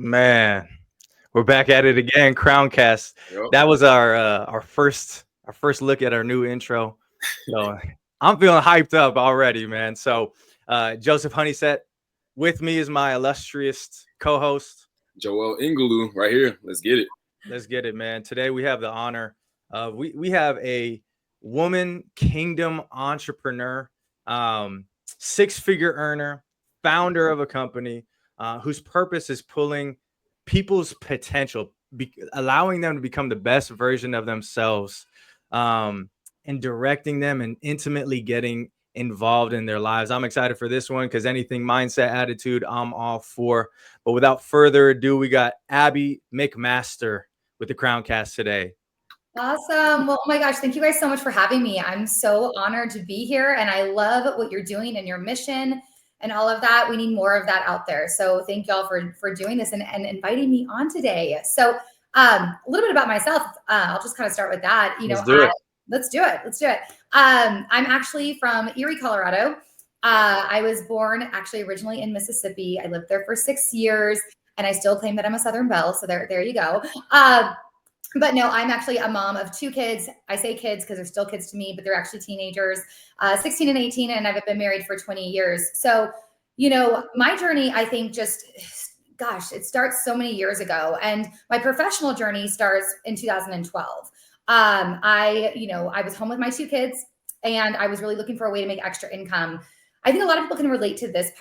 Man, we're back at it again. CROWNEDCAST. Yep. That was our first look at our new intro. So I'm feeling hyped up already, man. So Joseph Honeysett, with me is my illustrious co-host, Joel Engulu, right here. Let's get it. Let's get it, man. Today we have the honor of we have a woman kingdom entrepreneur, six-figure earner, founder of a company whose purpose is pulling people's potential, allowing them to become the best version of themselves, and directing them and intimately getting involved in their lives. I'm excited for this one because anything mindset, attitude, I'm all for. But without further ado, we got Abby McMaster with the CROWNEDCAST today. Awesome. Well, oh my gosh, thank you guys so much for having me. I'm so honored to be here, and I love what you're doing and your mission and all of that. We need more of that out there. So thank y'all for doing this and inviting me on today. So a little bit about myself. I'll just kind of start with that. Let's do it. Let's do it. I'm actually from Erie, Colorado. I was born actually originally in Mississippi. I lived there for 6 years, and I still claim that I'm a Southern belle. So there you go. But no, I'm actually a mom of 2 kids. I say kids because they're still kids to me, but they're actually teenagers, 16 and 18, and I've been married for 20 years. So, my journey, I think it starts so many years ago. And my professional journey starts in 2012. I was home with my 2 kids, and I was really looking for a way to make extra income. I think a lot of people can relate to this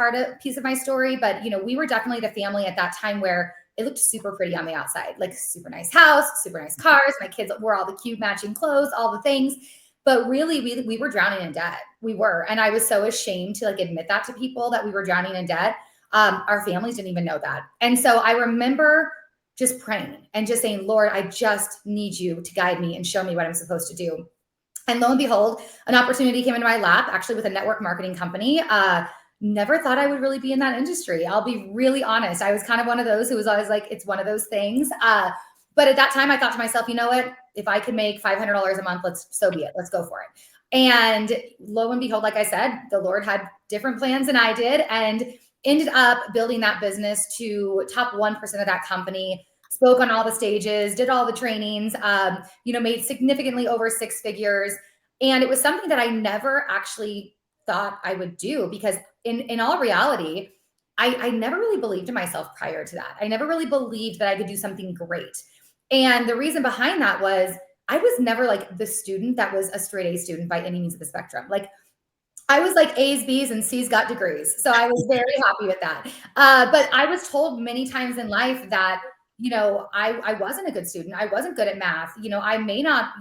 piece of my story, but we were definitely the family at that time where it looked super pretty on the outside, like super nice house, super nice cars. My kids wore all the cute matching clothes, all the things. But really, we were drowning in debt. We were. And I was so ashamed to admit that to people that we were drowning in debt. Our families didn't even know that. And so I remember just praying and just saying, Lord, I just need you to guide me and show me what I'm supposed to do. And lo and behold, an opportunity came into my lap, actually with a network marketing company. Never thought I would really be in that industry. I'll be really honest. I was kind of one of those who was always like, it's one of those things. But at that time I thought to myself, you know what, if I could make $500 a month, so be it. Let's go for it. And lo and behold, like I said, the Lord had different plans than I did, and ended up building that business to top 1% of that company, spoke on all the stages, did all the trainings, made significantly over 6 figures. And it was something that I never actually thought I would do, because in all reality, I never really believed in myself prior to that. I never really believed that I could do something great. And the reason behind that was I was never the student that was a straight A student by any means of the spectrum. I was A's, B's, and C's got degrees. So I was very happy with that. But I was told many times in life that, I wasn't a good student. I wasn't good at math. I may not,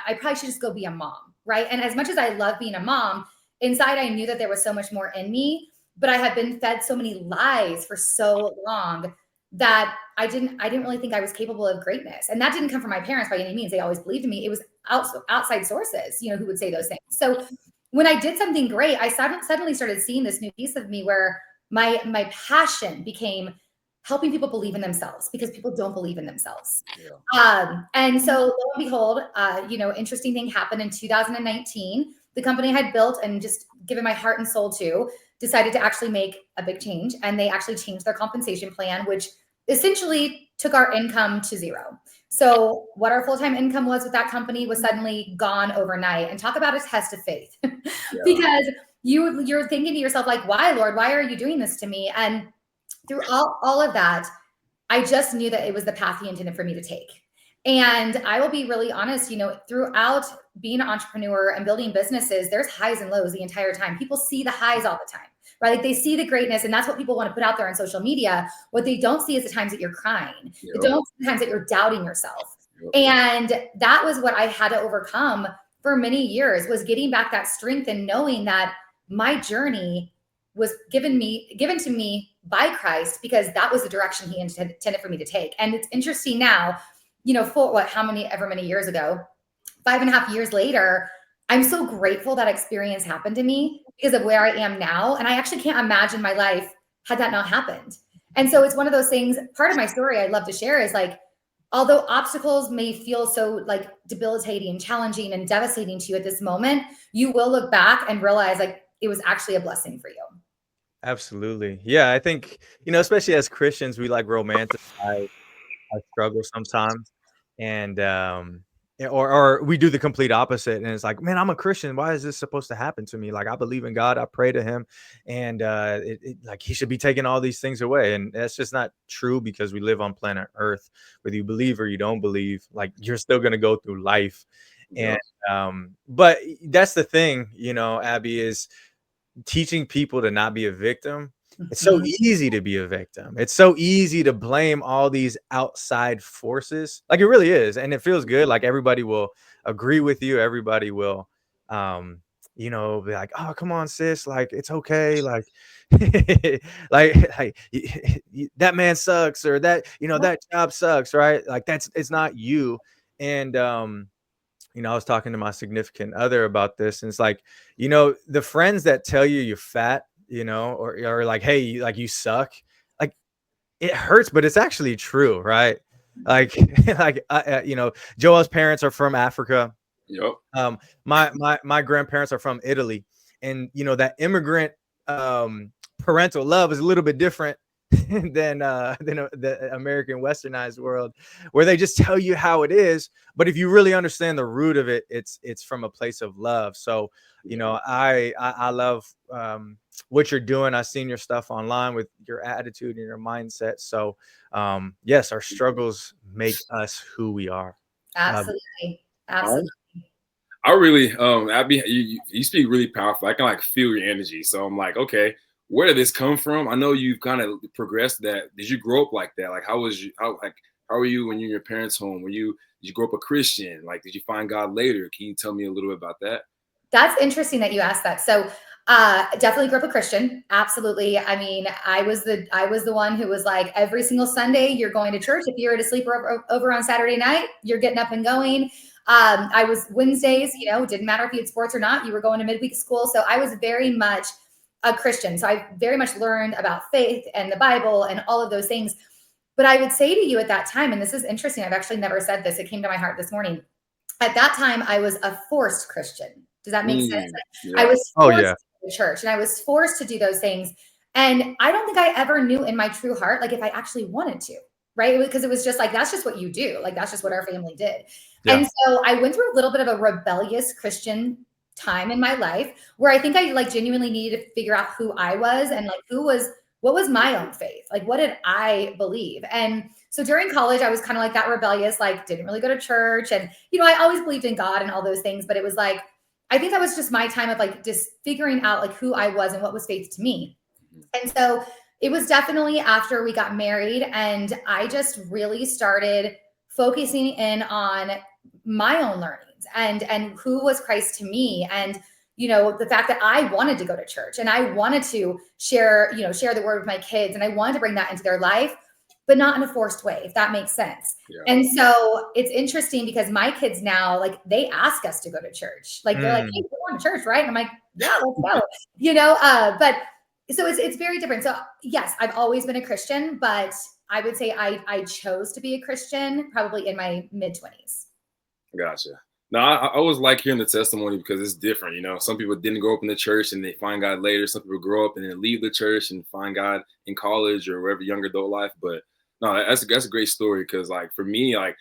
I probably should just go be a mom. Right. And as much as I love being a mom, inside, I knew that there was so much more in me, but I had been fed so many lies for so long that I didn't really think I was capable of greatness. And that didn't come from my parents by any means. They always believed in me. It was outside sources, who would say those things. So when I did something great, I suddenly started seeing this new piece of me where my passion became helping people believe in themselves, because people don't believe in themselves. Yeah. And so lo and behold, interesting thing happened in 2019. The company I had built and just given my heart and soul to decided to actually make a big change. And they actually changed their compensation plan, which essentially took our income to 0. So what our full-time income was with that company was suddenly gone overnight. And talk about a test of faith. Yeah. Because you're thinking to yourself, why, Lord, why are you doing this to me? And through all of that, I just knew that it was the path he intended for me to take. And I will be really honest, throughout being an entrepreneur and building businesses, there's highs and lows the entire time. People see the highs all the time, right? They see the greatness, and that's what people want to put out there on social media. What they don't see is the times that you're crying. Yep. They don't see the times that you're doubting yourself. Yep. And that was what I had to overcome for many years, was getting back that strength and knowing that my journey was given to me by Christ, because that was the direction he intended for me to take. And it's interesting now, for however many years ago, 5.5 years later, I'm so grateful that experience happened to me because of where I am now. And I actually can't imagine my life had that not happened. And so it's one of those things, part of my story I'd love to share is although obstacles may feel so debilitating and challenging and devastating to you at this moment, you will look back and realize it was actually a blessing for you. Absolutely. Yeah, I think, especially as Christians, we like romanticize our struggle sometimes. And or we do the complete opposite. And it's like, man, I'm a Christian. Why is this supposed to happen to me? Like, I believe in God, I pray to him, and like he should be taking all these things away. And that's just not true, because we live on planet Earth. Whether you believe or you don't believe, like, you're still gonna go through life. Yeah. And but that's the thing, Abby, is teaching people to not be a victim. It's so Mhm. easy to be a victim. It's so easy to blame all these outside forces. Like, it really is. And it feels good. Like, everybody will agree with you. Everybody will, be like, oh, come on, sis. Like, it's okay. Like, that man sucks, or that job sucks. Right. Like, it's not you. And, I was talking to my significant other about this, and it's like, the friends that tell you you're fat, or like, hey, you suck, like, it hurts, but it's actually true, right? Like, like, Joel's parents are from Africa. Yep. My grandparents are from Italy, and that immigrant parental love is a little bit different than the American westernized world, where they just tell you how it is. But if you really understand the root of it, it's from a place of love. So, I love what you're doing. I've seen your stuff online with your attitude and your mindset. So, yes, our struggles make us who we are. Absolutely. All right. Absolutely. I really, Abby, you speak really powerful. I can like feel your energy. So I'm like, okay, where did this come from? I know you've kind of progressed that. Did you grow up like that? Like, how were you when you were in your parents' home? Did you grow up a Christian? Like, did you find God later? Can you tell me a little bit about that? That's interesting that you asked that. So, definitely grew up a Christian. Absolutely. I mean, I was the one who was like, every single Sunday you're going to church. If you were to sleep over on Saturday night, you're getting up and going. I was Wednesdays, didn't matter if you had sports or not, you were going to midweek school. So I was very much a Christian. So I very much learned about faith and the Bible and all of those things. But I would say to you at that time, and this is interesting, I've actually never said this, it came to my heart this morning. At that time, I was a forced Christian. Does that make sense? I Yeah. was Oh forced yeah. to go to church, and I was forced to do those things. And I don't think I ever knew in my true heart, like, if I actually wanted to, right? Because it was just like, that's just what you do. Like, that's just what our family did. Yeah. And so I went through a little bit of a rebellious Christian time in my life, where I think I like genuinely needed to figure out who I was, and like what was my own faith? Like, what did I believe? And so during college, I was kind of like that rebellious, like, didn't really go to church. And, I always believed in God and all those things, but it was like, I think that was just my time of like just figuring out like who I was and what was faith to me. And so it was definitely after we got married, and I just really started focusing in on my own learnings and who was Christ to me. And the fact that I wanted to go to church, and I wanted to share the word with my kids, and I wanted to bring that into their life, but not in a forced way, if that makes sense. Yeah. And so it's interesting because my kids now, like, they ask us to go to church. Like, they're like, hey, we're going to church, right? And I'm like, yeah, let's go. But so it's very different. So yes, I've always been a Christian, but I would say I chose to be a Christian probably in my mid-20s. Gotcha. No, I always like hearing the testimony because it's different. Some people didn't grow up in the church and they find God later. Some people grow up and then leave the church and find God in college or wherever, young adult life. But no, that's a great story because, like, for me, like,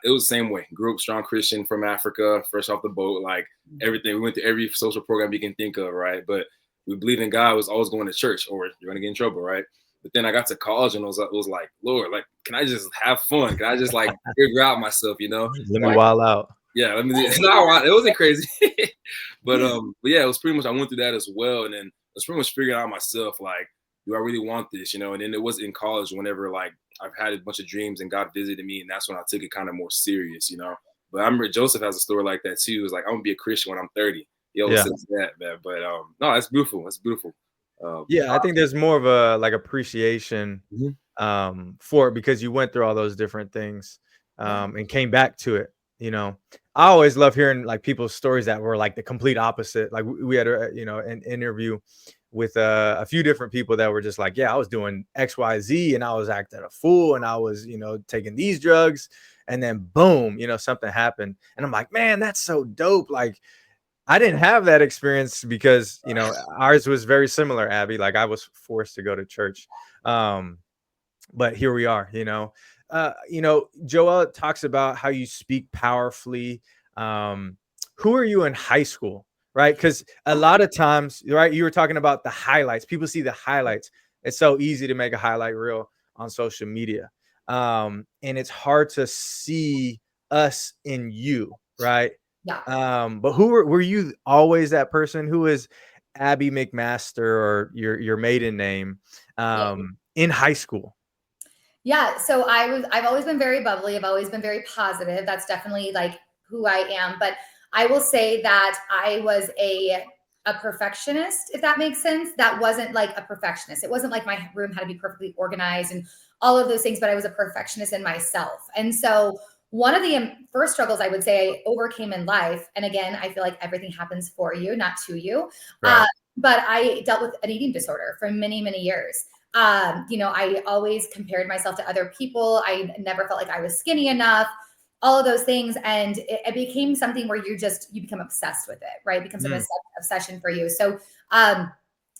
it was the same way. Grew up strong Christian from Africa, fresh off the boat, like everything. We went to every social program you can think of, right? But we believed in God, was always going to church, or you're going to get in trouble, right? But then I got to college and it was like, Lord, like, can I just have fun? Can I just like figure out myself, Let me Like, wild out. yeah, let me. It's not. It wasn't crazy, but yeah, it was pretty much. I went through that as well, and then I was pretty much figuring out myself, like, do I really want this, And then it was in college whenever, like, I've had a bunch of dreams and God visited me, and that's when I took it kind of more serious, But I remember Joseph has a story like that too. It was like, I'm gonna be a Christian when I'm 30. He always says that, man. But no, that's beautiful. That's beautiful. Yeah, I think there's more of a like appreciation for it because you went through all those different things and came back to it. I always love hearing like people's stories that were like the complete opposite. Like we had an interview with a few different people that were just like, yeah, I was doing XYZ and I was acting a fool and I was taking these drugs, and then boom, something happened, and I'm like, man, that's so dope. Like, I didn't have that experience because, you know, ours was very similar, Abby. Like I was forced to go to church. Um, but here we are, you know, Joel talks about how you speak powerfully. Um, who are you in high school? Right. Because a lot of times, right, you were talking about the highlights. People see the highlights. It's so easy to make a highlight reel on social media. And it's hard to see us in you, right? Yeah. But were you always that person? Who is Abby McMaster, or your maiden name, Yeah. in high school? Yeah. So I've always been very bubbly. I've always been very positive. That's definitely like who I am. But I will say that I was a perfectionist, if that makes sense. That wasn't like a perfectionist. It wasn't like my room had to be perfectly organized and all of those things, but I was a perfectionist in myself. And so one of the first struggles I would say I overcame in life, and again, I feel like everything happens for you, not to you. Right. But I dealt with an eating disorder for many, many years. You know, I always compared myself to other people. I never felt like I was skinny enough, all of those things. And it became something where you become obsessed with it, right? It becomes an obsession for you. So I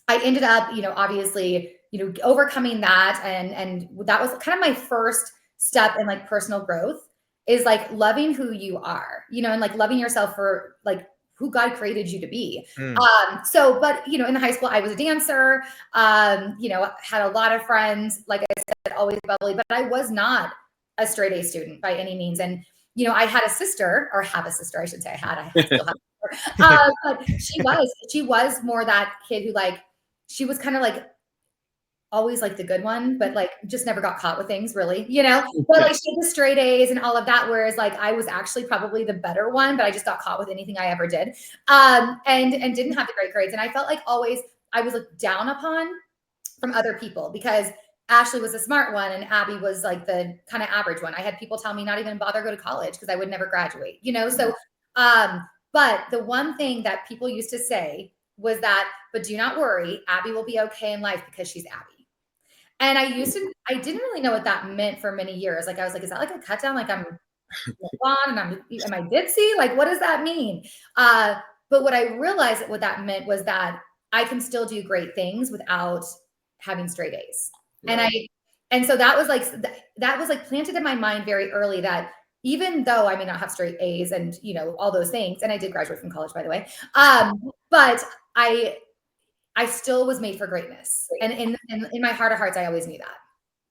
ended up, you know, obviously, you know, overcoming that. And that was kind of my first step in like personal growth, is like loving who you are, you know, and like loving yourself for like who God created you to be. But you know, in high school, I was a dancer, you know, had a lot of friends, like I said, always bubbly, but I was not a straight A student by any means. And, you know, I had a sister, or have a sister, I should say. I still have a sister. But she was more that kid who like, she was kind of like always like the good one, but like just never got caught with things really, you know, but like she had the straight A's and all of that. Whereas like I was actually probably the better one, but I just got caught with anything I ever did. And didn't have the great grades. And I felt like always I was looked down upon from other people because Ashley was a smart one and Abby was like the kind of average one. I had people tell me not even bother go to college because I would never graduate, you know? So, but the one thing that people used to say was that, but do not worry, Abby will be okay in life because she's Abby. And I didn't really know what that meant for many years. Like, I was like, is that like a cut down? Like I'm blonde and am I ditzy? Like, what does that mean? But what I realized that what that meant was that I can still do great things without having straight A's. Right. And so that was like planted in my mind very early that even though I may not have straight A's and, you know, all those things, and I did graduate from college, by the way. But I still was made for greatness. And in my heart of hearts, I always knew that.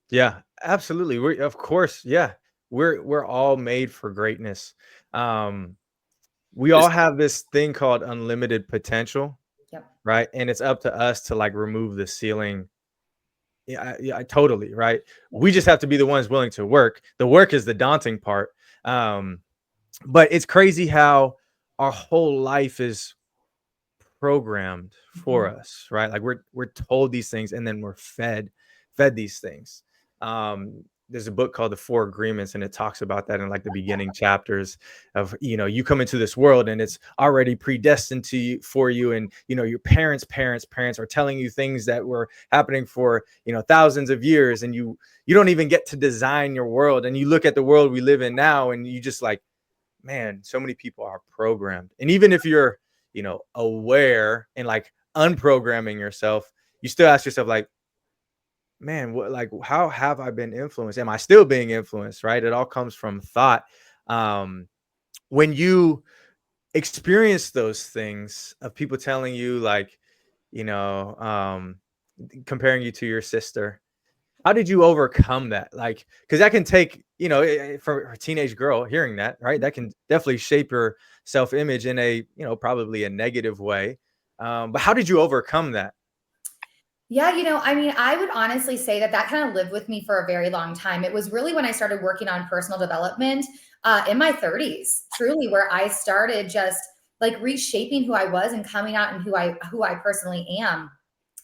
Yeah, absolutely. Of course, yeah. We're all made for greatness. We all have this thing called unlimited potential. Yep. Right? And it's up to us to like remove the ceiling. Yeah, totally, right? We just have to be the ones willing to work. The work is the daunting part. But it's crazy how our whole life is programmed for us, right? Like we're told these things and then we're fed these things. There's a book called The Four Agreements, and it talks about that in like the beginning chapters of, you know, you come into this world and it's already predestined to you for you. And, you know, your parents are telling you things that were happening for, you know, thousands of years. And you don't even get to design your world. And you look at the world we live in now and you just like, man, so many people are programmed. And even if you're, you know, aware and like unprogramming yourself, you still ask yourself like, man, what, like, how have I been influenced? Am I still being influenced? Right? It all comes from thought. When you experience those things of people telling you like, you know, comparing you to your sister, how did you overcome that? Like, because that can take, you know, for a teenage girl hearing that, right? That can definitely shape your self-image in a, you know, probably a negative way. But how did you overcome that? Yeah, you know, I mean, I would honestly say that kind of lived with me for a very long time. It was really when I started working on personal development in my 30s, truly, where I started just like reshaping who I was and coming out and who I personally am,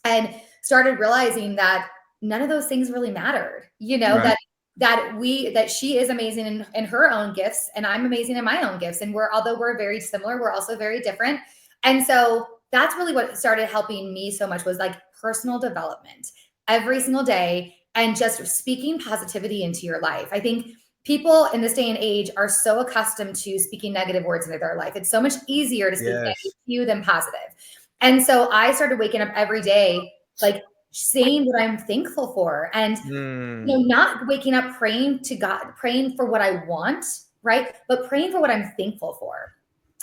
and started realizing that none of those things really mattered. You know, Right. that she is amazing in her own gifts, and I'm amazing in my own gifts, and although we're very similar, we're also very different. And so that's really what started helping me so much, was like personal development every single day and just speaking positivity into your life. I think people in this day and age are so accustomed to speaking negative words into their life. It's so much easier to speak negative to you than positive. And so I started waking up every day, like saying what I'm thankful for, and not waking up praying to God, praying for what I want, right? But praying for what I'm thankful for.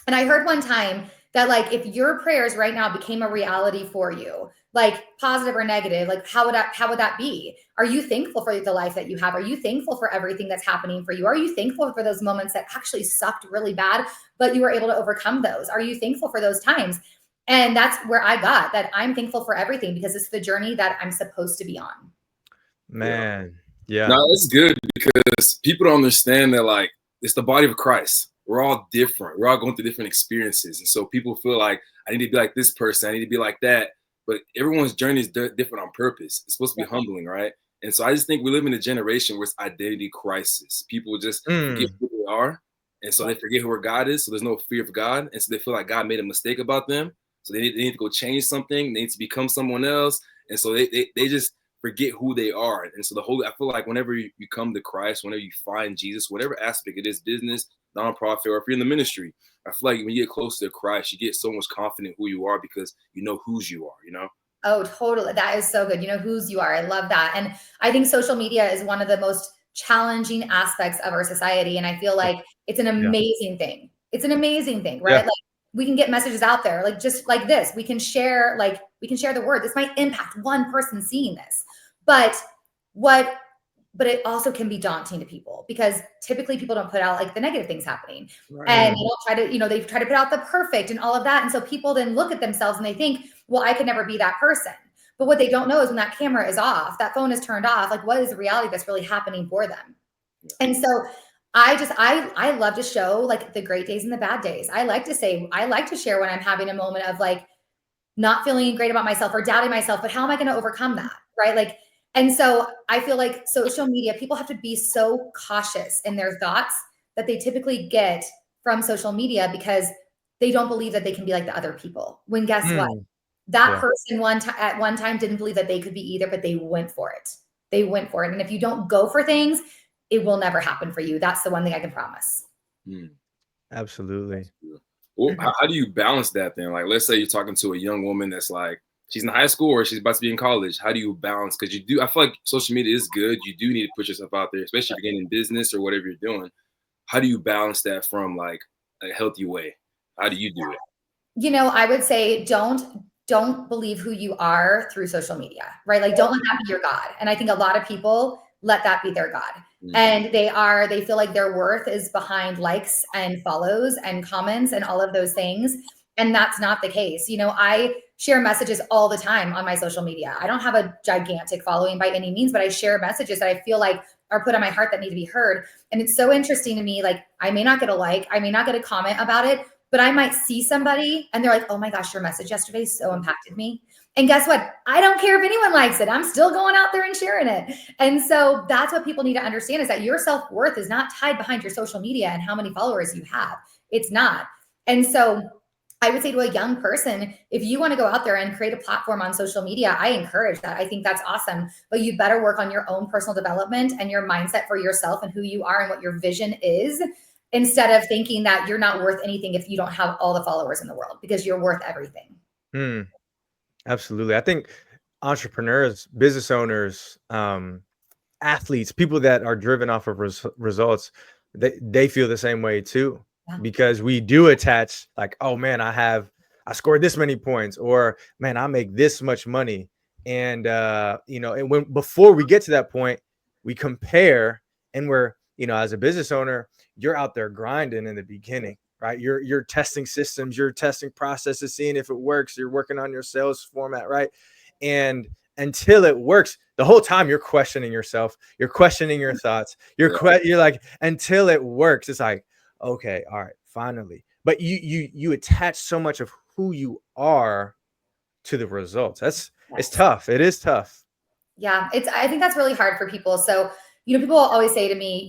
And I heard one time that like, if your prayers right now became a reality for you, like positive or negative, like how would that be? Are you thankful for the life that you have? Are you thankful for everything that's happening for you? Are you thankful for those moments that actually sucked really bad, but you were able to overcome those? Are you thankful for those times? And that's where I got that I'm thankful for everything, because it's the journey that I'm supposed to be on. Man. Yeah. No, it's good because people don't understand that like it's the body of Christ. We're all different. We're all going through different experiences. And so people feel like I need to be like this person. I need to be like that. But everyone's journey is different on purpose. It's supposed to be humbling, right? And so I just think we live in a generation where it's identity crisis. People just forget who they are. And so they forget who their God is. So there's no fear of God. And so they feel like God made a mistake about them. So they need to go change something. They need to become someone else. And so they just forget who they are. And so I feel like whenever you come to Christ, whenever you find Jesus, whatever aspect it is, business, nonprofit, or if you're in the ministry, I feel like when you get close to Christ, you get so much confident who you are because you know whose you are, you know? Oh, totally. That is so good. You know whose you are. I love that. And I think social media is one of the most challenging aspects of our society. And I feel like it's an amazing thing. It's an amazing thing, right? Like we can get messages out there, like just like this. We can share the word. This might impact one person seeing this. But it also can be daunting to people, because typically people don't put out like the negative things happening. Right. And they try to put out the perfect and all of that. And so people then look at themselves and they think, well, I could never be that person. But what they don't know is when that camera is off, that phone is turned off, like what is the reality that's really happening for them? And so I love to show like the great days and the bad days. I like to share when I'm having a moment of like not feeling great about myself or doubting myself, but how am I going to overcome that? Right. Like, and so I feel like social media, people have to be so cautious in their thoughts that they typically get from social media, because they don't believe that they can be like the other people. When guess what? That person at one time didn't believe that they could be either, but they went for it. They went for it. And if you don't go for things, it will never happen for you. That's the one thing I can promise. Absolutely. Well, how do you balance that then? Like, let's say you're talking to a young woman that's like, she's in high school or she's about to be in college. How do you balance? Because I feel like social media is good. You do need to put yourself out there, especially if you're getting in business or whatever you're doing. How do you balance that from like a healthy way? How do you do it? You know, I would say don't believe who you are through social media, right? Like don't let that be your God. And I think a lot of people let that be their God. And they feel like their worth is behind likes and follows and comments and all of those things. And that's not the case. You know, I share messages all the time on my social media. I don't have a gigantic following by any means, but I share messages that I feel like are put on my heart that need to be heard. And it's so interesting to me. Like I may not get a like, I may not get a comment about it, but I might see somebody and they're like, oh my gosh, your message yesterday so impacted me. And guess what? I don't care if anyone likes it. I'm still going out there and sharing it. And so that's what people need to understand, is that your self-worth is not tied behind your social media and how many followers you have. It's not. And so I would say to a young person, if you want to go out there and create a platform on social media, I encourage that. I think that's awesome. But you better work on your own personal development and your mindset for yourself and who you are and what your vision is, instead of thinking that you're not worth anything if you don't have all the followers in the world, because you're worth everything. Absolutely. I think entrepreneurs, business owners, athletes, people that are driven off of results, they feel the same way too, because we do attach like, oh man, I scored this many points, or man, I make this much money. And, and before we get to that point, we compare, and as a business owner, you're out there grinding in the beginning. Right. You're testing systems, you're testing processes, seeing if it works. You're working on your sales format. Right. And until it works, the whole time you're questioning yourself, you're questioning your thoughts. You're like, until it works, it's like, okay, all right, finally. But you attach so much of who you are to the results. It's tough. It is tough. Yeah. I think that's really hard for people. So, people will always say to me,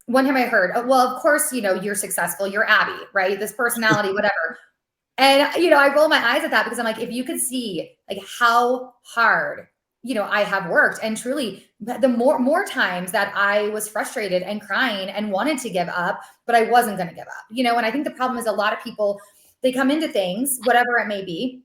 one time I heard, oh, well, of course, you're successful. You're Abby, right? This personality, whatever. And, I roll my eyes at that, because I'm like, if you could see like how hard I have worked, and truly the more times that I was frustrated and crying and wanted to give up, but I wasn't going to give up, and I think the problem is a lot of people, they come into things, whatever it may be,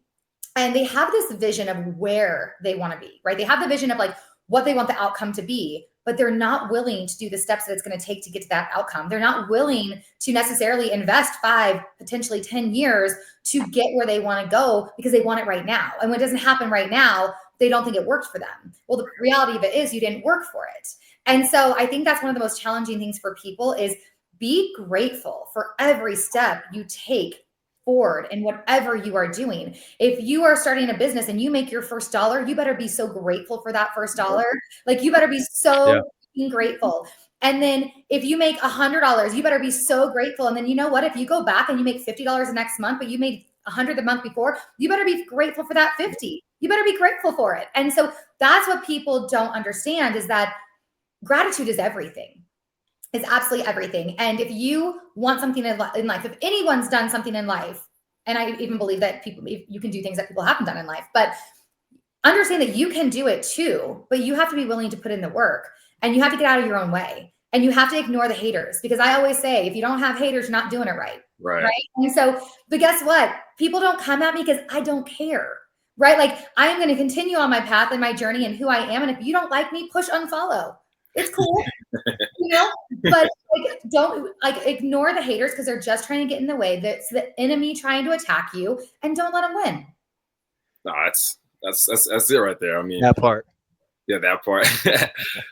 and they have this vision of where they want to be, right? They have the vision of like what they want the outcome to be, but they're not willing to do the steps that it's going to take to get to that outcome. They're not willing to necessarily invest 5, potentially 10 years to get where they want to go because they want it right now. And when it doesn't happen right now, they don't think it worked for them. Well, the reality of it is you didn't work for it. And so I think that's one of the most challenging things for people is be grateful for every step you take forward in whatever you are doing. If you are starting a business and you make your first dollar, you better be so grateful for that first dollar. Like you better be so grateful. And then if you make $100, you better be so grateful. And then you know what? If you go back and you make $50 the next month, but you made $100 the month before, you better be grateful for that 50. You better be grateful for it. And so that's what people don't understand is that gratitude is everything. It's absolutely everything. And if you want something in life, if anyone's done something in life, and I even believe that you can do things that people haven't done in life, but understand that you can do it too, but you have to be willing to put in the work and you have to get out of your own way and you have to ignore the haters, because I always say, if you don't have haters, you're not doing it right. Right. And so, but guess what? People don't come at me because I don't care, right? Like I am going to continue on my path and my journey and who I am. And if you don't like me, push unfollow. It's cool, but like, don't ignore the haters because they're just trying to get in the way. That's the enemy trying to attack you, and don't let them win. No, that's it right there. I mean, that part. Yeah, that part.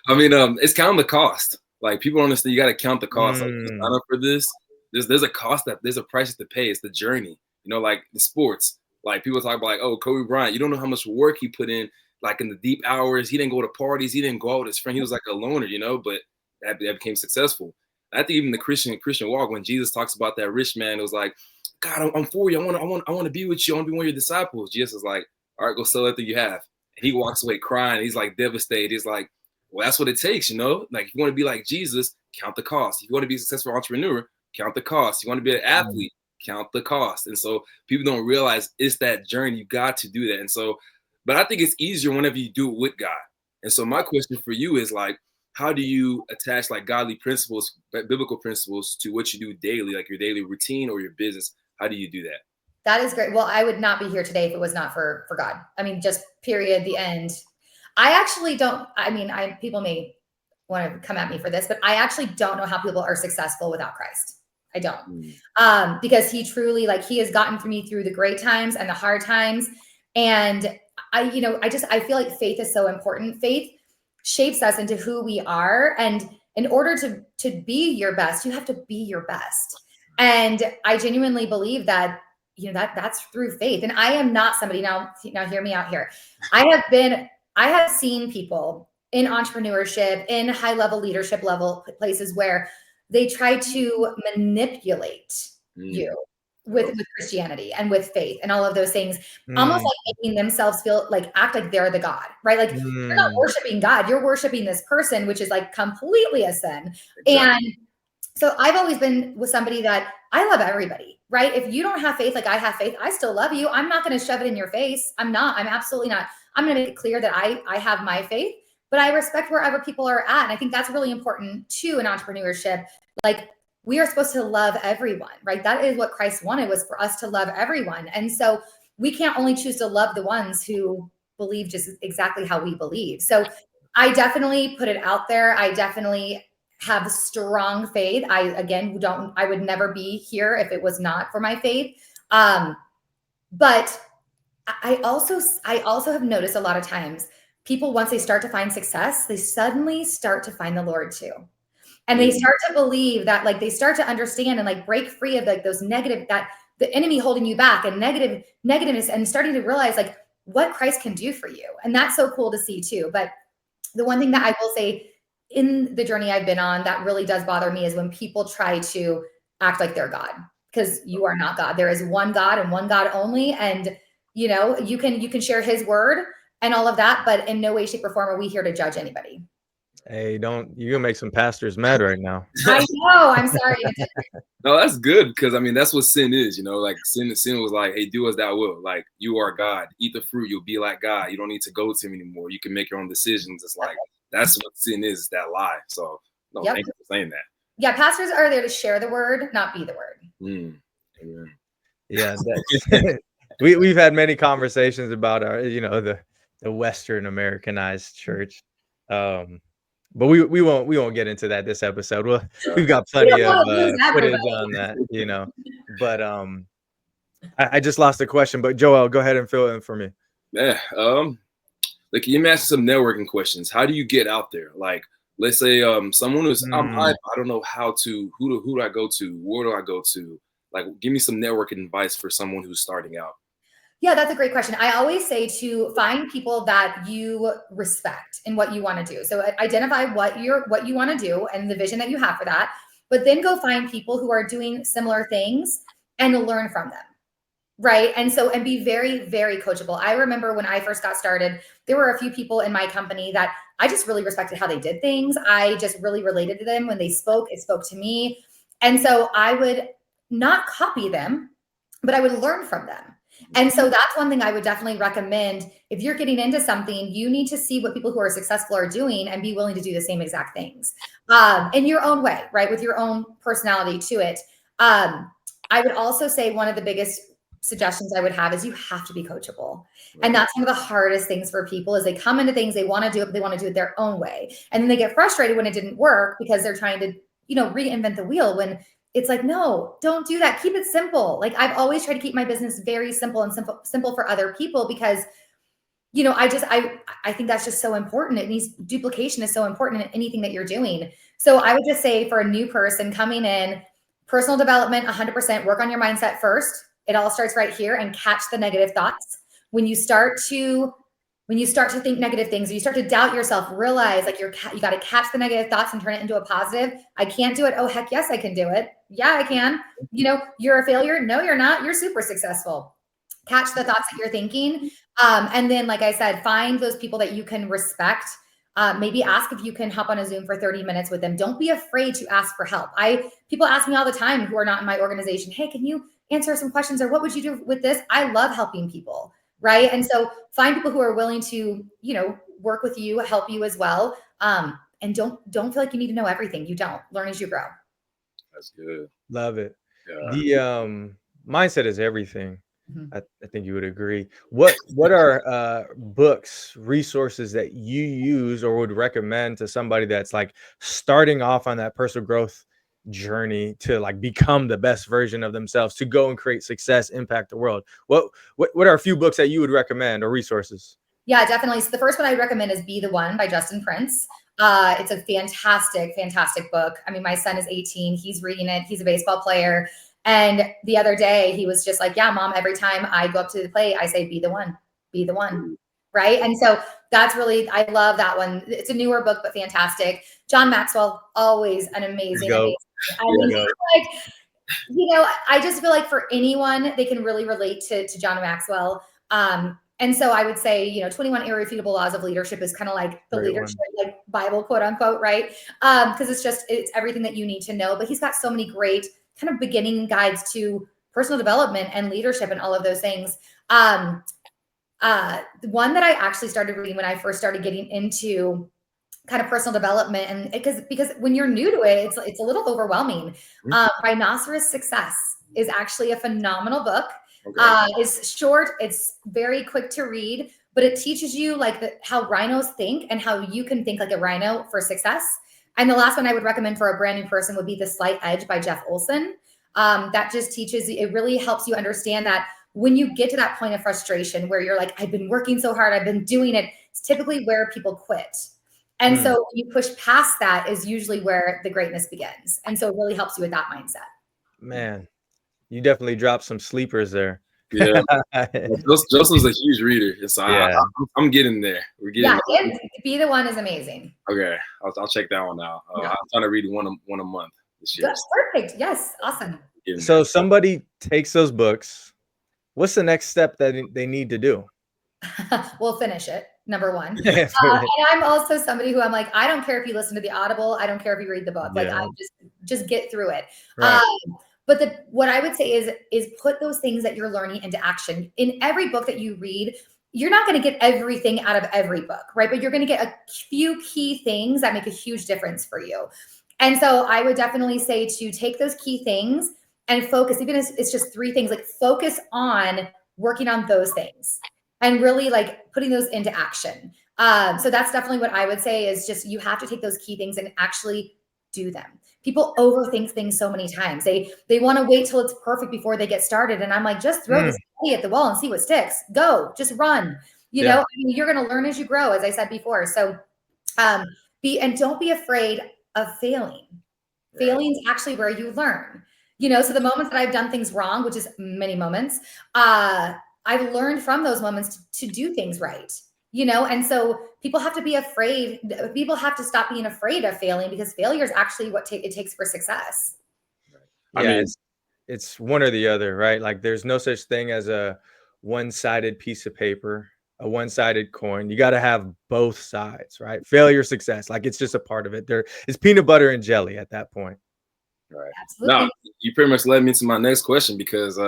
I mean, it's counting the cost. Like people don't understand, you got to count the cost. Like, to sign up for this, there's a cost there's a price to pay. It's the journey. Like the sports. Like people talk about like, oh, Kobe Bryant. You don't know how much work he put in. Like in the deep hours, he didn't go to parties. He didn't go out with his friend. He was like a loner, but that became successful. I think even the Christian walk, when Jesus talks about that rich man, it was like, God, I'm for you. I want to be with you. I want to be one of your disciples. Jesus is like, all right, go sell everything you have. And he walks away crying. He's like devastated. He's like, well, that's what it takes, Like if you want to be like Jesus, count the cost. If you want to be a successful entrepreneur, count the cost. You want to be an athlete, count the cost. And so people don't realize it's that journey. You got to do that. And so, but I think it's easier whenever you do it with God. And so my question for you is like, how do you attach like godly principles, biblical principles to what you do daily, like your daily routine or your business? How do you do that? That is great. Well, I would not be here today if it was not for God. I mean, just period, the end. I actually don't, people may want to come at me for this, but I actually don't know how people are successful without Christ. I don't. Because he truly, he has gotten me through the great times and the hard times. And I feel like faith is so important. Faith shapes us into who we are. And in order to be your best, you have to be your best. And I genuinely believe that, that's through faith. And I am not somebody, now hear me out here. I have seen people in entrepreneurship, in high level leadership level places where they try to manipulate you with Christianity and with faith and all of those things, almost like making themselves act like they're the God, right? Like you're not worshiping God, you're worshiping this person, which is like completely a sin. Exactly. And so I've always been with somebody that I love everybody, right? If you don't have faith, like I have faith, I still love you. I'm not going to shove it in your face. I'm absolutely not. I'm going to make it clear that I have my faith, but I respect wherever people are at. And I think that's really important too in entrepreneurship. Like we are supposed to love everyone, right? That is what Christ wanted, was for us to love everyone. And so we can't only choose to love the ones who believe just exactly how we believe. So I definitely put it out there. I definitely have strong faith. I would never be here if it was not for my faith. But I also have noticed a lot of times people, once they start to find success, they suddenly start to find the Lord too. And they start to believe that, they start to understand and break free of those negative, that the enemy holding you back and negativeness, and starting to realize what Christ can do for you. And that's so cool to see too. But the one thing that I will say in the journey I've been on that really does bother me is when people try to act like they're God, because you are not God. There is one God and one God only. And you can share his word and all of that, but in no way, shape, or form are we here to judge anybody. Hey, you're gonna make some pastors mad right now. I know. I'm sorry. No, that's good, because I mean that's what sin is, like sin was like, hey, do as thou will. Like, you are God. Eat the fruit, you'll be like God. You don't need to go to him anymore. You can make your own decisions. It's like that's what sin is, that lie. So no, Yep. thank you for saying that. Yeah, pastors are there to share the word, not be the word. Amen. Yeah, we've had many conversations about our, the Western Americanized church. But we won't get into that this episode. We've got plenty of footage on that, But I just lost the question. But Joel, go ahead and fill in for me. Yeah. Like, can you ask some networking questions? How do you get out there? Like, let's say someone who's I don't know who do I go to? Where do I go to? Like, give me some networking advice for someone who's starting out. Yeah, that's a great question. I always say to find people that you respect in what you want to do. So identify what you want to do and the vision that you have for that, but then go find people who are doing similar things and learn from them. Right. And be very, very coachable. I remember when I first got started, there were a few people in my company that I just really respected how they did things. I just really related to them when they spoke. It spoke to me. And so I would not copy them, but I would learn from them. And so that's one thing I would definitely recommend. If you're getting into something, you need to see what people who are successful are doing and be willing to do the same exact things in your own way, right? With your own personality to it. I would also say one of the biggest suggestions I would have is you have to be coachable. And that's one of the hardest things for people is they come into things, they want to do it, but they want to do it their own way. And then they get frustrated when it didn't work because they're trying to, reinvent the wheel when it's like, no, don't do that. Keep it simple. Like, I've always tried to keep my business very simple and simple for other people because, I think that's just so important. It needs duplication is so important in anything that you're doing. So I would just say for a new person coming in, personal development, 100%, work on your mindset first. It all starts right here, and catch the negative thoughts. When you start to think negative things, or you start to doubt yourself, realize like you got to catch the negative thoughts and turn it into a positive. I can't do it. Oh, heck yes, I can do it. Yeah, I can. You're a failure. No, you're not. You're super successful. Catch the thoughts that you're thinking. And then, like I said, find those people that you can respect. Maybe ask if you can hop on a Zoom for 30 minutes with them. Don't be afraid to ask for help. People ask me all the time who are not in my organization, hey, can you answer some questions, or what would you do with this? I love helping people. Right. And so find people who are willing to, work with you, help you as well. And don't feel like you need to know everything. You don't. Learn as you grow. That's good. Love it. Yeah. The mindset is everything. I think you would agree. What are books, resources that you use or would recommend to somebody that's like starting off on that personal growth journey to like become the best version of themselves, to go and create success, impact the world? What are a few books that you would recommend or resources? Yeah, definitely. So the first one I recommend is Be the One by Justin Prince. It's a fantastic, fantastic book. I mean, my son is 18. He's reading it. He's a baseball player. And the other day he was just like, yeah, mom, every time I go up to the plate, I say, be the one, be the one. Right. And so that's really, I love that one. It's a newer book, but fantastic. John Maxwell, always an amazing. I mean, I just feel like for anyone, they can really relate to John Maxwell. And so I would say, 21 Irrefutable Laws of Leadership is kind of like the leadership, like Bible, quote unquote, right? Because it's everything that you need to know. But he's got so many great kind of beginning guides to personal development and leadership and all of those things. The one that I actually started reading when I first started getting into kind of personal development, and because when you're new to it, it's a little overwhelming. Rhinoceros Success is actually a phenomenal book. Okay. It's short, it's very quick to read, but it teaches you like how rhinos think and how you can think like a rhino for success. And the last one I would recommend for a brand new person would be The Slight Edge by Jeff Olson. That just teaches, it really helps you understand that when you get to that point of frustration where you're like, I've been working so hard, I've been doing it, it's typically where people quit. And so when you push past that is usually where the greatness begins. And so it really helps you with that mindset. Man, you definitely dropped some sleepers there. Yeah. Justin's a huge reader. So I'm getting there. We're getting there. Be the One is amazing. Okay. I'll check that one out. I'm trying to read one a month this year. That's perfect. Yes. Awesome. So somebody takes those books. What's the next step that they need to do? We'll finish it. Number one. Yeah. And I'm also somebody who I'm like, I don't care if you listen to the Audible. I don't care if you read the book. Like Yeah. I just get through it. Right. But what I would say is put those things that you're learning into action. In every book that you read, you're not going to get everything out of every book, right? But you're going to get a few key things that make a huge difference for you. And so I would definitely say to take those key things and focus, even if it's just 3 things, like focus on working on those things and really like putting those into action. So that's definitely what I would say is just, you have to take those key things and actually do them. People overthink things so many times. They want to wait till it's perfect before they get started. And I'm like, just throw this at the wall and see what sticks. Go, just run. You know, I mean, you're going to learn as you grow, as I said before. So don't be afraid of failing. Right. Failing is actually where you learn. You know, so the moments that I've done things wrong, which is many moments, I've learned from those moments to do things right. You know, and so people have to be afraid. People have to stop being afraid of failing, because failure is actually what it takes for success. Yeah, I mean, it's one or the other, right? Like there's no such thing as a one-sided piece of paper, a one-sided coin. You got to have both sides, right? Failure, success, like it's just a part of it. There is peanut butter and jelly at that point. Right. Absolutely. Now, you pretty much led me to my next question, because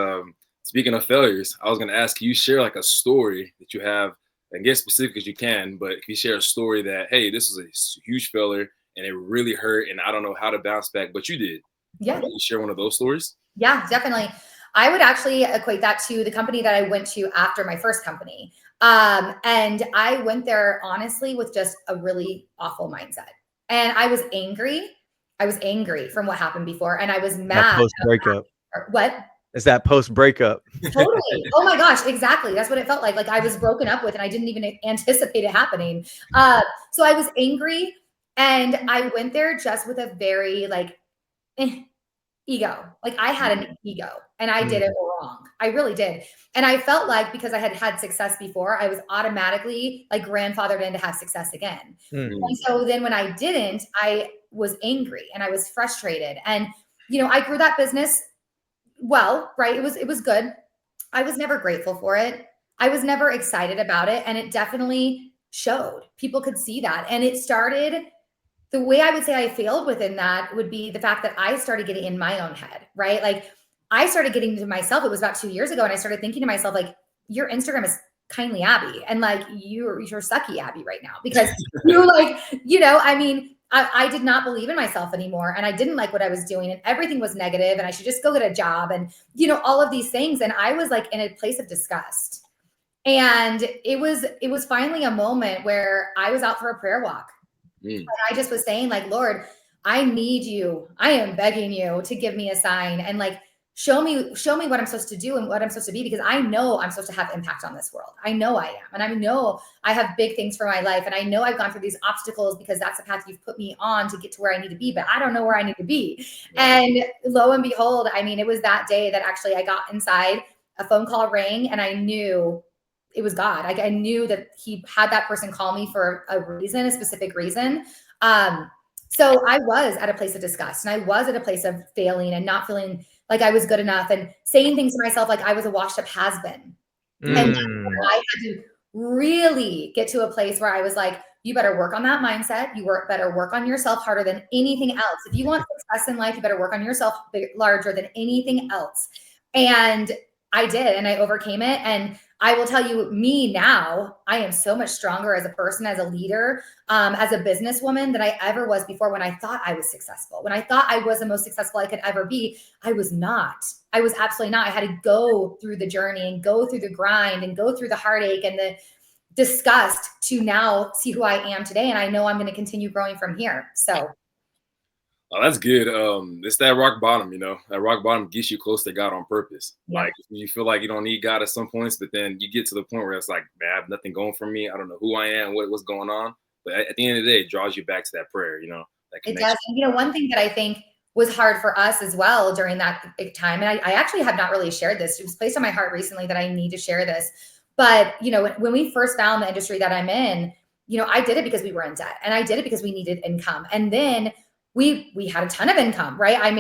speaking of failures, I was going to ask you share like a story that you have, and get specific as you can, but if you share a story that, hey, this was a huge failure and it really hurt and I don't know how to bounce back, but you did. Yeah. Can you share one of those stories? Yeah, definitely. I would actually equate that to the company that I went to after my first company. And I went there honestly with just a really awful mindset. And I was angry. I was angry from what happened before. And I was mad. Post breakup. What? Is that post breakup? Totally. Oh my gosh, exactly. That's what it felt like. Like I was broken up with and I didn't even anticipate it happening. So I was angry, and I went there just with a very like ego. Like I had an ego and I did it wrong. I really did. And I felt like because I had had success before, I was automatically like grandfathered in to have success again. And so then when I didn't, I was angry and I was frustrated. And, you know, I grew that business well, right? It was good. I was never grateful for it. I was never excited about it. And it definitely showed. People could see that. And it started, the way I would say I failed within that would be the fact that I started getting in my own head, right? Like I started getting to myself. It was about 2 years ago. And I started thinking to myself, like, your Instagram is kindly Abby. And like, you're sucky Abby right now, because you're like, you know, I mean, I did not believe in myself anymore. And I didn't like what I was doing, and everything was negative, and I should just go get a job, and, you know, all of these things. And I was like in a place of disgust. And it was finally a moment where I was out for a prayer walk. And I just was saying, like, Lord, I need you. I am begging you to give me a sign and like, show me what I'm supposed to do and what I'm supposed to be, because I know I'm supposed to have impact on this world. I know I am. And I know I have big things for my life. And I know I've gone through these obstacles because that's the path you've put me on to get to where I need to be, but I don't know where I need to be. Yeah. And lo and behold, I mean, it was that day that actually I got inside, a phone call rang, and I knew it was God. I knew that he had that person call me for a reason, a specific reason. So I was at a place of disgust, and I was at a place of failing and not feeling like I was good enough, and saying things to myself like I was a washed up has-been. And I had to really get to a place where I was like, you better work on that mindset. You better work on yourself harder than anything else. If you want success in life, you better work on yourself larger than anything else. And I did, and I overcame it. And I will tell you, me now, I am so much stronger as a person, as a leader, as a businesswoman than I ever was before. When I thought I was successful, when I thought I was the most successful I could ever be, I was not. I was absolutely not. I had to go through the journey and go through the grind and go through the heartache and the disgust to now see who I am today. And I know I'm going to continue growing from here. So. Oh, that's good. It's that rock bottom, you know. That rock bottom gets you close to God on purpose. Yeah. Like you feel like you don't need God at some points, but then you get to the point where it's like, man, I have nothing going for me. I don't know who I am, what's going on. But at the end of the day, it draws you back to that prayer, you know. That it does. And, you know, one thing that I think was hard for us as well during that time, and I actually have not really shared this. It was placed on my heart recently that I need to share this. But, you know, when we first found the industry that I'm in, you know, I did it because we were in debt, and I did it because we needed income. And then we had a ton of income, right?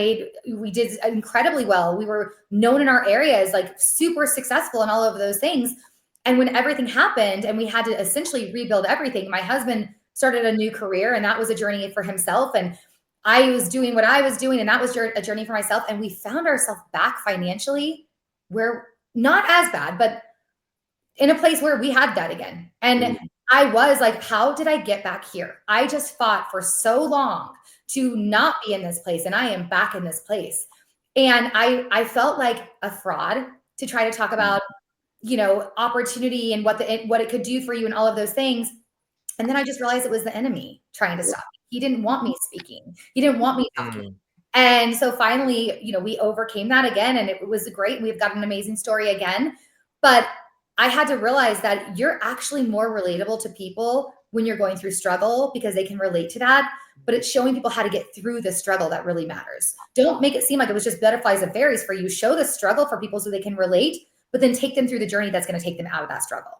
We did incredibly well. We were known in our area as like super successful and all of those things. And when everything happened and we had to essentially rebuild everything, my husband started a new career, and that was a journey for himself. And I was doing what I was doing, and that was a journey for myself. And we found ourselves back financially where not as bad, but in a place where we had that again. And I was like, how did I get back here? I just fought for so long to not be in this place, and I am back in this place. And I felt like a fraud to try to talk about, opportunity and what it could do for you and all of those things. And then I just realized it was the enemy trying to stop me. He didn't want me speaking. He didn't want me talking. And so finally, we overcame that again, and it was great. We've got an amazing story again. But I had to realize that you're actually more relatable to people when you're going through struggle, because they can relate to that. But it's showing people how to get through the struggle that really matters. Don't make it seem like it was just butterflies and berries for you. Show the struggle for people so they can relate, but then take them through the journey that's going to take them out of that struggle.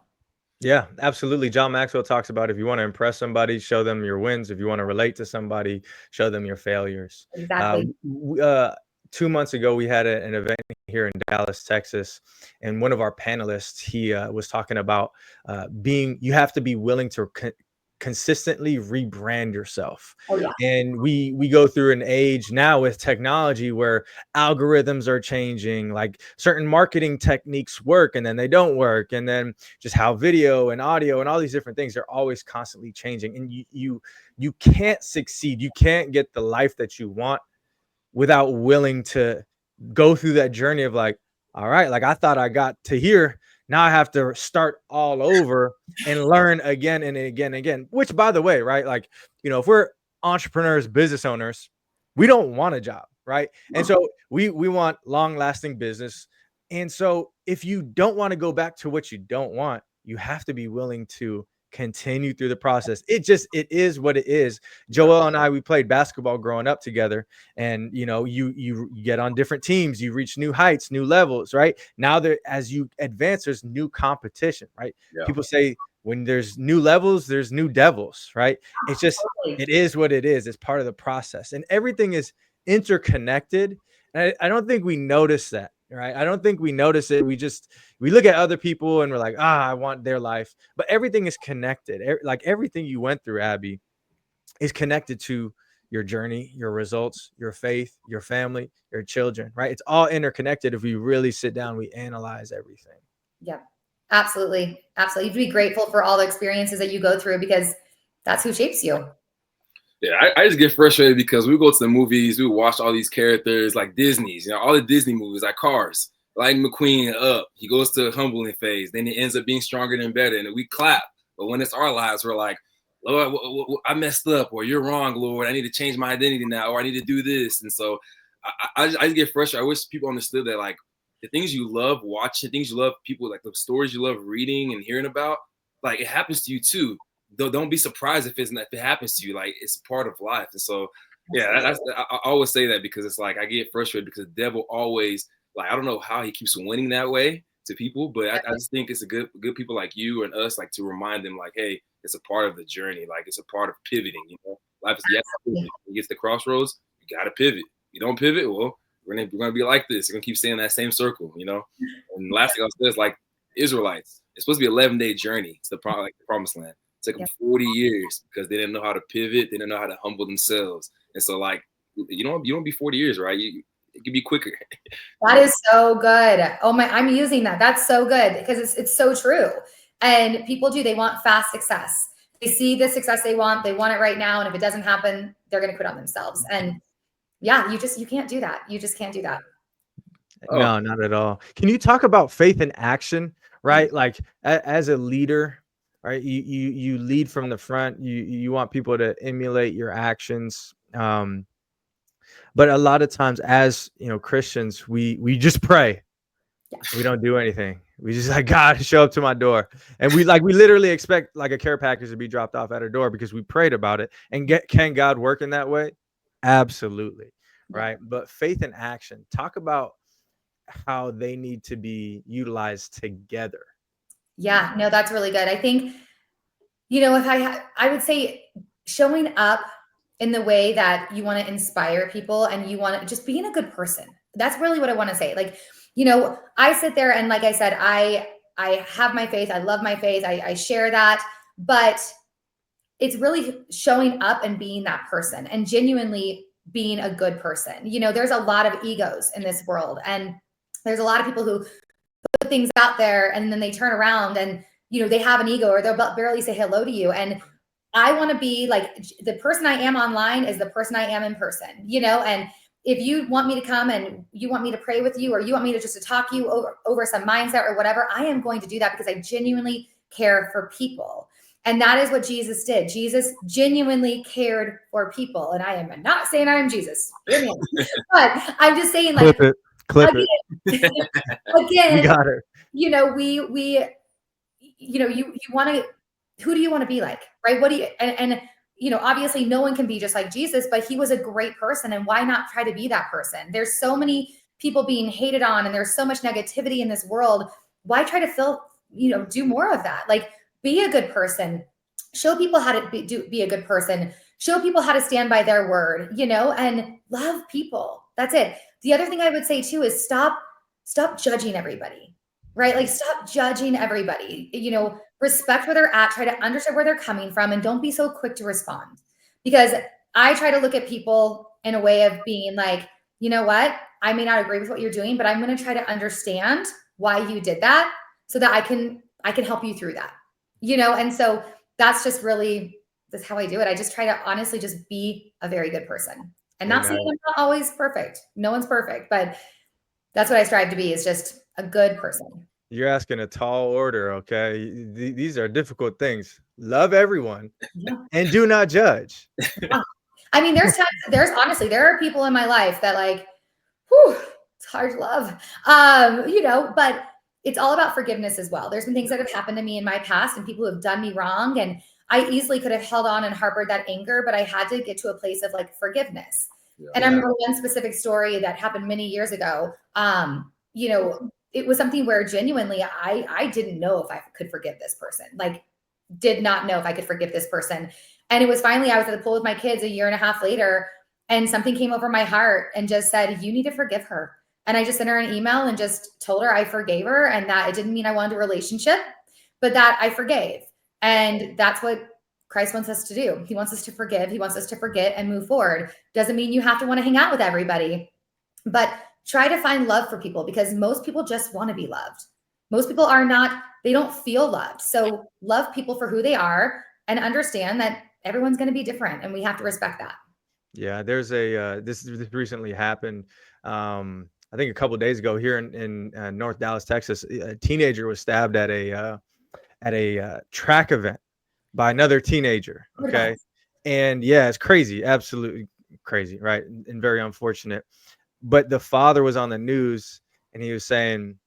Yeah, absolutely. John Maxwell talks about, if you want to impress somebody, show them your wins. If you want to relate to somebody, show them your failures. Exactly. 2 months ago, we had an event here in Dallas, Texas, and one of our panelists, he was talking about you have to be willing to consistently rebrand yourself. Oh, yeah. And we go through an age now with technology where algorithms are changing, like certain marketing techniques work and then they don't work, and then just how video and audio and all these different things are always constantly changing. And you can't succeed, you can't get the life that you want without willing to go through that journey of like, all right, like I thought I got to here, now I have to start all over and learn again and again and again. Which, by the way, right, like, if we're entrepreneurs, business owners, we don't want a job, right? And so we want long-lasting business. And so if you don't want to go back to what you don't want, you have to be willing to continue through the process. It is what it is. Joel and I, we played basketball growing up together, and you get on different teams, you reach new heights, new levels, right? Now as you advance, there's new competition, right? Yeah. People say when there's new levels, there's new devils, right? It's just, it is what it is. It's part of the process, and everything is interconnected. And I don't think we notice that. Right. I don't think we notice it. We look at other people and we're like, I want their life, but everything is connected. Like everything you went through, Abby, is connected to your journey, your results, your faith, your family, your children, right? It's all interconnected. If we really sit down, we analyze everything. Yeah, absolutely. Absolutely. You have to be grateful for all the experiences that you go through, because that's who shapes you. Yeah, I just get frustrated because we go to the movies, we watch all these characters like Disney's, all the Disney movies, like Cars, Lightning McQueen, Up. He goes to a humbling phase, then he ends up being stronger than better, and we clap. But when it's our lives, we're like, Lord, I messed up, or you're wrong, Lord. I need to change my identity now, or I need to do this. And so I just get frustrated. I wish people understood that, like, the things you love watching, things you love, people, like the stories you love reading and hearing about, like, it happens to you too. Don't be surprised if it happens to you. Like, it's a part of life. And so, yeah, I always say that because it's like I get frustrated because the devil always, like, I don't know how he keeps winning that way to people, but I just think it's a good people like you and us, like, to remind them, like, hey, it's a part of the journey. Like, it's a part of pivoting. Life is, when you get to the crossroads, you got to pivot. You don't pivot, well, we're gonna be like this. You're gonna keep staying in that same circle, And last thing I'll say is, like, Israelites, it's supposed to be 11-day journey to the promised land. It took them 40 years because they didn't know how to pivot. They didn't know how to humble themselves. And so, like, you don't be 40 years, right? It can be quicker. That is so good. Oh my, I'm using that. That's so good, because it's so true. And people they want fast success. They see the success they want it right now. And if it doesn't happen, they're going to quit on themselves. And yeah, you can't do that. You just can't do that. No, not at all. Can you talk about faith in action, right? Like, as a leader, right? You lead from the front. You want people to emulate your actions. But a lot of times, as Christians, we just pray. We don't do anything. We just like, God, show up to my door. And we literally expect like a care package to be dropped off at our door because we prayed about it. And can God work in that way? Absolutely. Right. But faith and action, talk about how they need to be utilized together. Yeah, no, that's really good. I think, if I would say showing up in the way that you want to inspire people and you want to just being a good person. That's really what I want to say. Like, I sit there and, like I said, I I have my faith. I love my faith. I share that, but it's really showing up and being that person and genuinely being a good person. You know, there's a lot of egos in this world, and there's a lot of people who put things out there and then they turn around and, you know, they have an ego or they'll barely say hello to you. And I want to be like, the person I am online is the person I am in person, you know? And if you want me to come and you want me to pray with you, or you want me to just to talk you over some mindset or whatever, I am going to do that because I genuinely care for people. And that is what Jesus did. Jesus genuinely cared for people. And I am not saying I am Jesus, but I'm just saying, like, clip again, it. again, We got her. you know, you know, you want to, who do you want to be like, right? What do you, and, you know, obviously no one can be just like Jesus, but he was a great person. And why not try to be that person? There's so many people being hated on, and there's so much negativity in this world. Why try to do more of that? Like, be a good person, show people how to be a good person, show people how to stand by their word, you know, and love people. That's it. The other thing I would say too is stop judging everybody, right? Like, stop judging everybody, you know, respect where they're at, try to understand where they're coming from, and don't be so quick to respond. Because I try to look at people in a way of being like, you know what, I may not agree with what you're doing, but I'm going to try to understand why you did that so that I can help you through that, you know? And so that's how I do it. I just try to honestly just be a very good person, and not saying I'm not always perfect. No one's perfect, but that's what I strive to be, is just a good person. You're asking a tall order, okay? These are difficult things. Love everyone, and do not judge. Yeah. I mean, honestly, there are people in my life that, like, whew, it's hard to love, you know, but it's all about forgiveness as well. There's been things that have happened to me in my past and people who have done me wrong, and I easily could have held on and harbored that anger, but I had to get to a place of like forgiveness. Yeah. And I remember one specific story that happened many years ago. You know, it was something where genuinely I didn't know if I could forgive this person. Like, did not know if I could forgive this person. And it was finally, I was at the pool with my kids 1.5 years later, and something came over my heart and just said, you need to forgive her. And I just sent her an email and just told her I forgave her, and that it didn't mean I wanted a relationship, but that I forgave. And that's what Christ wants us to do. He wants us to forgive. He wants us to forget and move forward. Doesn't mean you have to want to hang out with everybody, but try to find love for people, because most people just want to be loved. Most people they don't feel loved. So love people for who they are, and understand that everyone's going to be different, and we have to respect that. Yeah, there's this recently happened. I think a couple of days ago here in North Dallas, Texas. A teenager was stabbed at a track event by another teenager. Okay. And yeah, it's crazy. Absolutely crazy. Right. And very unfortunate. But the father was on the news, and he was saying,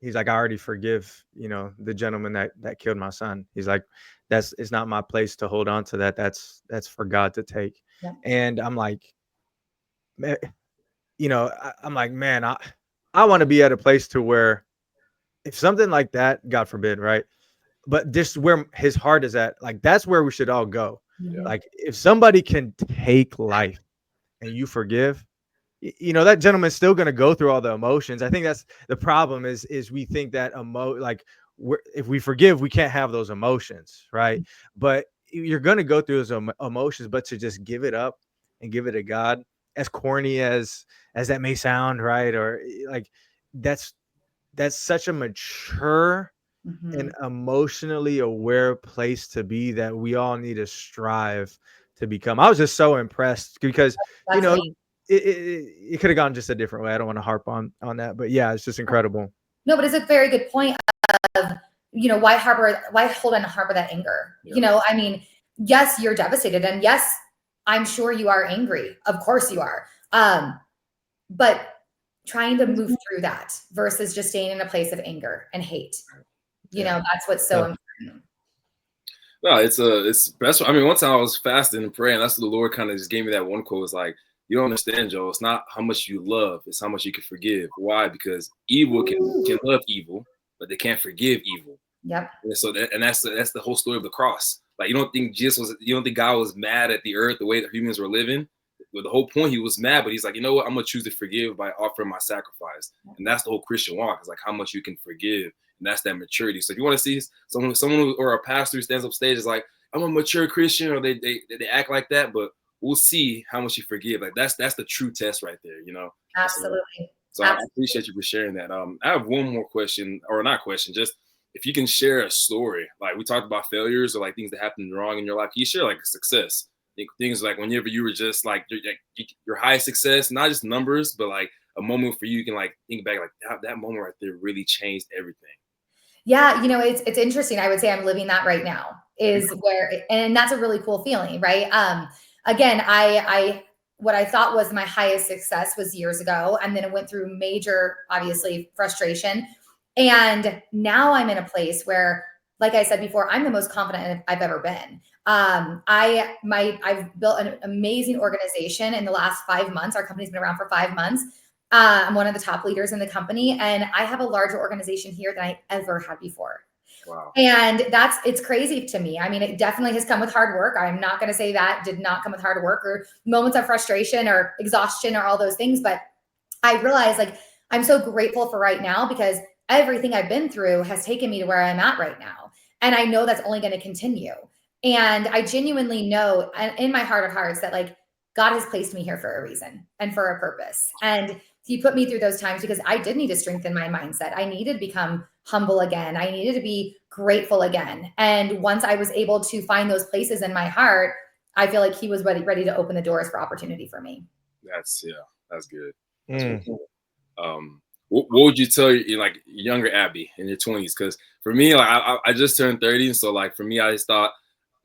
he's like, I already forgive, you know, the gentleman that killed my son. He's like, it's not my place to hold on to that. That's for God to take. Yeah. And I'm like, man, you know, I'm like, man, I want to be at a place to where if something like that, God forbid, right? But just where his heart is at, like, that's where we should all go. Yeah. Like, if somebody can take life and you forgive, you know, that gentleman's still going to go through all the emotions. I think that's the problem is we think that if we forgive, we can't have those emotions, right? Mm-hmm. But you're going to go through those emotions, but to just give it up and give it to God, as corny as that may sound, right? Or like, that's such a mature and emotionally aware place to be that we all need to strive to become. I was just so impressed because, you know, it could have gone just a different way. I don't want to harp on that, but yeah, it's just incredible. No, but it's a very good point of, you know, why hold on and harbor that anger? Yeah. You know, I mean, yes, you're devastated, and yes, I'm sure you are angry. Of course you are. But trying to move through that versus just staying in a place of anger and hate. You know, that's what's so important. No, it's best. I mean, one time I was fasting and praying. That's what the Lord kind of just gave me that one quote. It's like, you don't understand, Joe. It's not how much you love. It's how much you can forgive. Why? Because evil can love evil, but they can't forgive evil. Yep. And so that's the whole story of the cross. Like, you don't think God was mad at the earth the way that humans were living? But the whole point, he was mad, but he's like, you know what? I'm gonna choose to forgive by offering my sacrifice. And that's the whole Christian walk. It's like how much you can forgive And that's that maturity. So if you want to see someone who, or a pastor who stands up stage is like, I'm a mature Christian, or they act like that, but we'll see how much you forgive. Like that's the true test right there, you know? Absolutely. So I appreciate you for sharing that. I have one more question, or not question, just if you can share a story. Like we talked about failures or like things that happened wrong in your life. Can you share like a success? Things like whenever you were just like your highest success, not just numbers, but like a moment for you can like think back, like that moment right there really changed everything. Yeah, it's interesting. I would say I'm living that right now and that's a really cool feeling, right? Again, I what I thought was my highest success was years ago, and then it went through major, obviously, frustration. And now I'm in a place where, like I said before, I'm the most confident I've ever been. I've built an amazing organization in the last 5 months. Our company's been around for 5 months. I'm one of the top leaders in the company, and I have a larger organization here than I ever had before. Wow. And it's crazy to me. I mean, it definitely has come with hard work. I'm not going to say that did not come with hard work or moments of frustration or exhaustion or all those things. But I realize like I'm so grateful for right now because everything I've been through has taken me to where I'm at right now. And I know that's only going to continue. And I genuinely know in my heart of hearts that like God has placed me here for a reason and for a purpose. And he put me through those times because I did need to strengthen my mindset. I needed to become humble again. I needed to be grateful again. And once I was able to find those places in my heart, I feel like he was ready to open the doors for opportunity for me. That's good. That's really cool. What would you tell you like younger Abby in your 20s? Because for me, like I just turned 30, and so like for me, I just thought,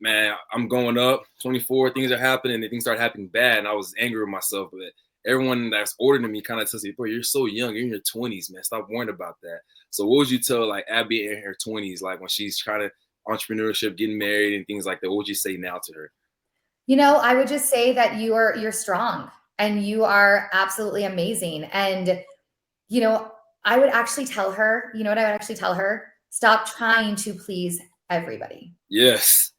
man, I'm going up 24, things are happening, and things start happening bad, and I was angry with myself. But everyone that's older than me kind of tells me, bro, you're so young, you're in your 20s, man, stop worrying about that. So what would you tell like Abby in her 20s, like when she's trying to entrepreneurship, getting married and things like that? What would you say now to her? I would just say that you're strong and you are absolutely amazing. And I would actually tell her, what I would actually tell her? Stop trying to please everybody. Yes.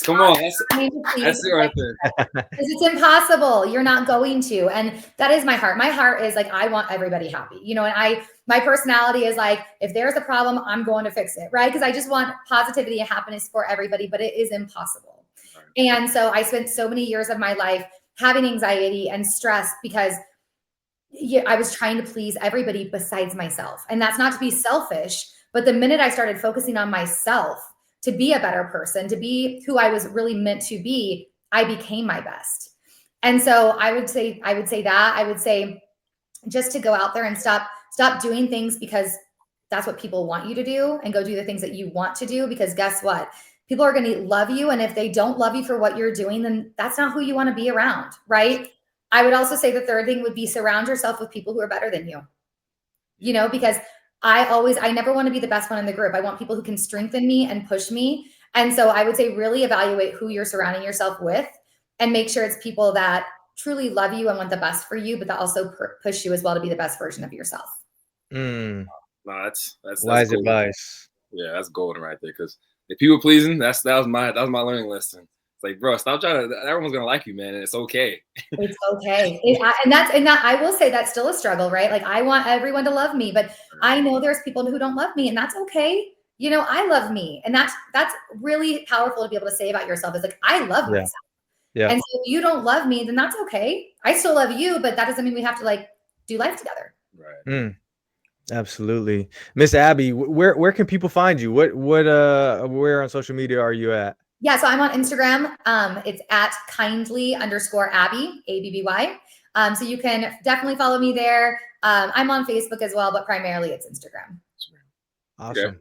Come on. That's it right there. Because it's impossible. You're not going to. And that is my heart. My heart is like, I want everybody happy, and my personality is like, if there's a problem, I'm going to fix it. Right. Because I just want positivity and happiness for everybody, but it is impossible. Right. And so I spent so many years of my life having anxiety and stress because I was trying to please everybody besides myself. And that's not to be selfish, but the minute I started focusing on myself to be a better person, to be who I was really meant to be, I became my best. And so I would say just to go out there and stop doing things because that's what people want you to do, and go do the things that you want to do, because guess what? People are going to love you. And if they don't love you for what you're doing, then that's not who you want to be around. Right. I would also say the third thing would be surround yourself with people who are better than you, because I never want to be the best one in the group. I want people who can strengthen me and push me. And so I would say really evaluate who you're surrounding yourself with and make sure it's people that truly love you and want the best for you, but that also push you as well to be the best version of yourself. No, that's wise golden advice. Yeah, that's golden right there. Because the people pleasing, that was my learning lesson. Like, bro, stop trying to. Everyone's gonna like you, man, and it's okay. It's okay, and I will say that's still a struggle, right? Like, I want everyone to love me, but I know there's people who don't love me, and that's okay. I love me, and that's really powerful to be able to say about yourself. Is like, I love myself. Yeah. And so if you don't love me, then that's okay. I still love you, but that doesn't mean we have to like do life together. Right. Absolutely, Miss Abby. Where can people find you? Where on social media are you at? Yeah, so I'm on Instagram. It's at kindly_Abby, ABBY. So you can definitely follow me there. I'm on Facebook as well, but primarily it's Instagram. Awesome. Okay.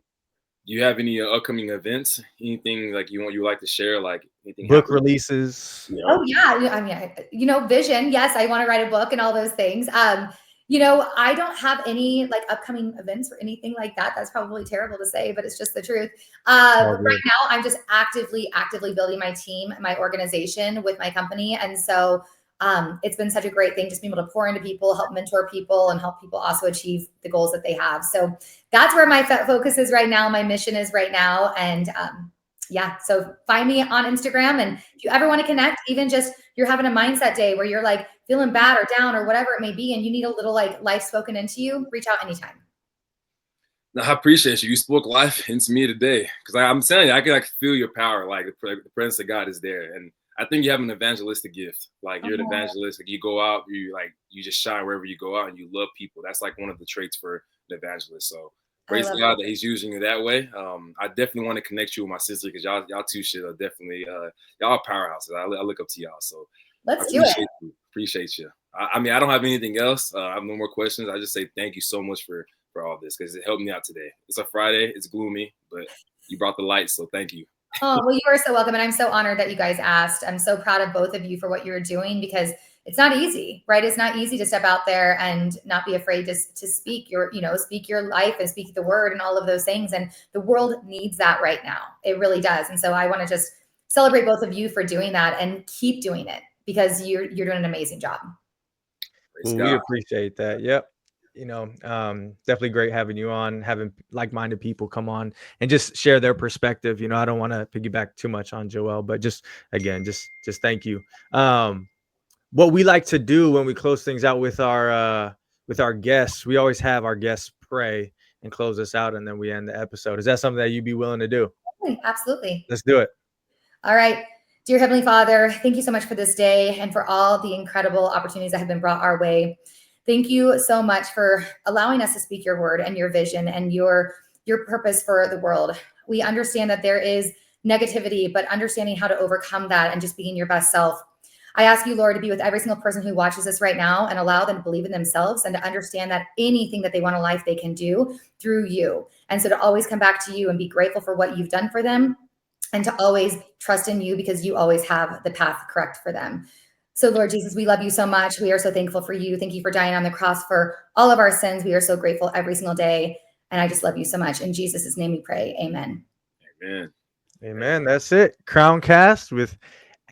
Do you have any upcoming events? Anything like you like to share? Like anything? Book releases? Yeah. Oh yeah, I mean, vision. Yes, I want to write a book and all those things. I don't have any like upcoming events or anything like that. That's probably terrible to say, but it's just the truth. Right now, I'm just actively building my team, my organization with my company. And so it's been such a great thing, just being able to pour into people, help mentor people, and help people also achieve the goals that they have. So that's where my focus is right now. My mission is right now. And yeah, so find me on Instagram. And if you ever want to connect, even just you're having a mindset day where you're like feeling bad or down or whatever it may be, and you need a little like life spoken into you, reach out anytime. No, I appreciate you. You spoke life into me today, because I'm telling you, I can like feel your power. Like the presence of God is there, and I think you have an evangelistic gift. Like you're an Oh, evangelist. Like you go out, you just shine wherever you go out, and you love people. That's like one of the traits for an evangelist. So I praise love God it. that He's using you that way. I definitely want to connect you with my sister, because y'all two shit are definitely y'all are powerhouses. I look up to y'all. So I Let's do it. appreciate you. Appreciate you. I mean, I don't have anything else. I have no more questions. I just say thank you so much for all this, because it helped me out today. It's a Friday. It's gloomy, but you brought the light. So thank you. Oh, well, you are so welcome. And I'm so honored that you guys asked. I'm so proud of both of you for what you're doing, because it's not easy, right? It's not easy to step out there and not be afraid to speak your, speak your life and speak the word and all of those things. And the world needs that right now. It really does. And so I want to just celebrate both of you for doing that and keep doing it, because you're doing an amazing job. Praise We God. appreciate that. Yep. Definitely great having you on, having like-minded people come on and just share their perspective. I don't want to piggyback too much on Joel, but just again, just thank you. What we like to do when we close things out with our guests, we always have our guests pray and close us out, and then we end the episode. Is that something that you'd be willing to do? Absolutely. Let's do it. All right. Dear Heavenly Father, thank you so much for this day and for all the incredible opportunities that have been brought our way. Thank you so much for allowing us to speak your word and your vision and your purpose for the world. We understand that there is negativity, but understanding how to overcome that and just being your best self. I ask you, Lord, to be with every single person who watches this right now and allow them to believe in themselves and to understand that anything that they want in life, they can do through you. And so to always come back to you and be grateful for what you've done for them, and to always trust in you, because you always have the path correct for them. So Lord Jesus, we love you so much. We are so thankful for you. Thank you for dying on the cross for all of our sins. We are so grateful every single day. And I just love you so much. In Jesus' name we pray. Amen. Amen. Amen. That's it. CROWNEDCAST with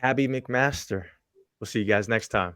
Abby McMaster. We'll see you guys next time.